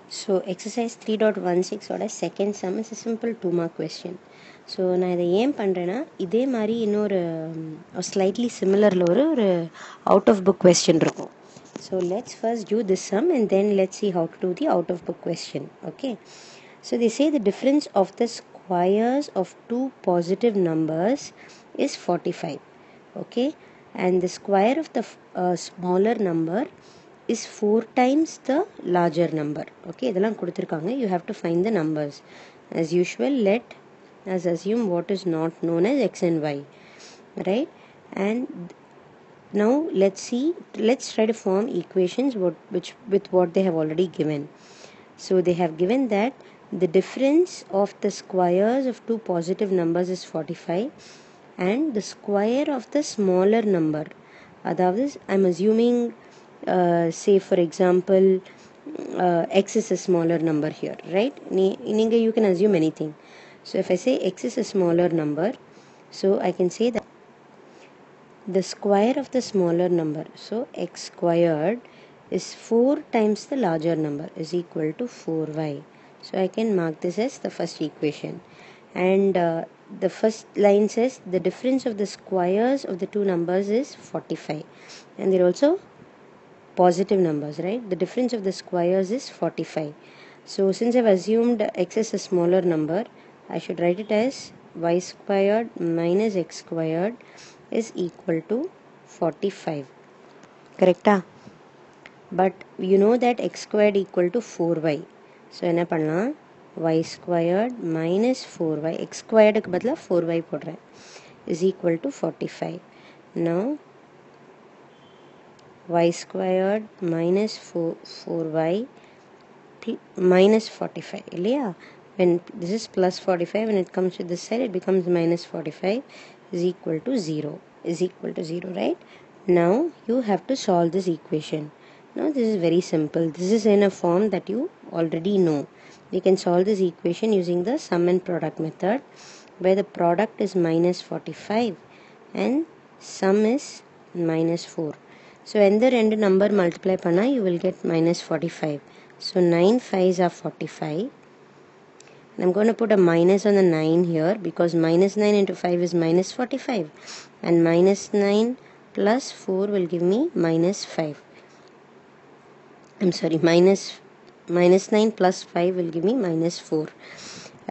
So exercise 3.16 ஓட second sum is a simple 2 mark question. So நான் இதை ஏன் பண்ணுறேன்னா, இதே மாதிரி இன்னொரு ஸ்லைட்லி சிமிலரில் ஒரு அவுட் ஆஃப் புக் கொஸ்டின் இருக்கும். So let's first do this sum and then let's see how to do the out of book question. Okay, so they say the difference of the squares of two positive numbers is 45. Okay, and the square of the smaller number is 4 times the larger number. Okay, இதெல்லாம் கொடுத்திருக்காங்க. You have to find the numbers. As usual, let us assume what is not known as x and y, right? And now let's try to form equations with what they have already given. So they have given that the difference of the squares of two positive numbers is 45 and the square of the smaller number, அதாவது I'm assuming say for example x is a smaller number here, right? You can assume anything. So if I say x is a smaller number, so I can say that the square of the smaller number, so x squared is 4 times the larger number, is equal to 4y. So I can mark this as the first equation. And the first line says the difference of the squares of the two numbers is 45. And they're also positive numbers, right? The difference of the squares is 45. So since I've assumed x is a smaller number, I should write it as y squared minus x squared is equal to 45. Correct? But you know that x squared equal to 4y. So என்ன பண்ணலாம், y squared minus 4y, x squared க்கு பதிலா 4y போடுறேன், is equal to 45. Now y squared minus 4y minus 45 இல்லையா? When this is plus 45, when it comes to this side it becomes minus 45 is equal to 0, right? Now you have to solve this equation. Now this is very simple. This is in a form that you already know. We can solve this equation using the sum and product method, where the product is minus 45 and sum is minus 4. So எந்த ரெண்டு number multiply பண்ணா you will get minus 45. So 9 5s are 45. And I'm going to put a minus on the 9 here because minus 9 into 5 is minus 45. And minus 9 plus 4 will give me minus 5. I'm sorry, minus 9 plus 5 will give me minus 4.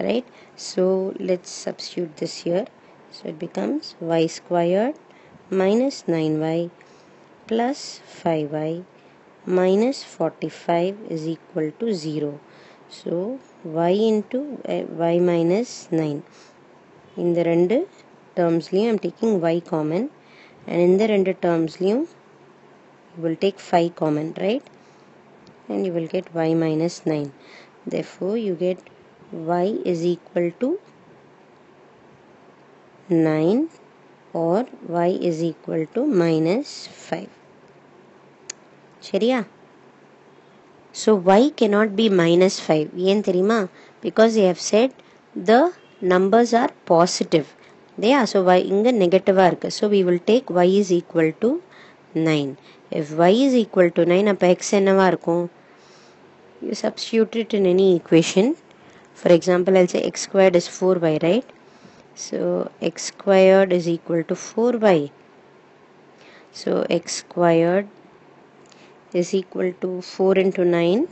Right? So let's substitute this here. So it becomes y squared minus 9y plus 5y minus 45 is equal to 0. So y into y minus 9. In the ரெண்டு termsலையும் I'm taking y common, and in the ரெண்டு termsலையும் you will take 5 common, right? And you will get y minus 9. Therefore you get y is equal to 9 or y is equal to minus 5. சரியா? So y cannot be minus 5. ஏன் தெரியுமா? Because they have said the numbers are positive. Yeah, so y இங்க negative இருக்கு. So we will take y is equal to 9. If y is equal to 9, அப்ப x என்னவா இருக்கும்? You substitute it in any equation. For example, I'll say x squared is 4y, right? So x squared is equal to 4y. So x squared is equal to 4 into 9,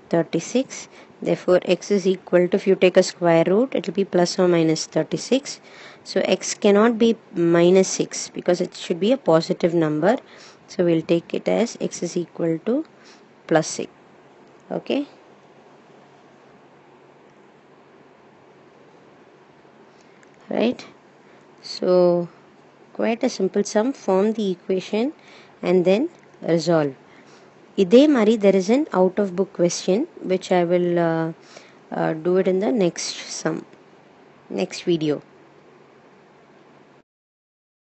36. Therefore x is equal to, if you take a square root, it will be plus or minus 36. So x cannot be minus 6 because it should be a positive number. So we'll take it as x is equal to plus 6. Okay, right? So quite a simple sum. Form the equation and then resolve. இதே மாதிரி there is an out of book question which I will do it in the next video.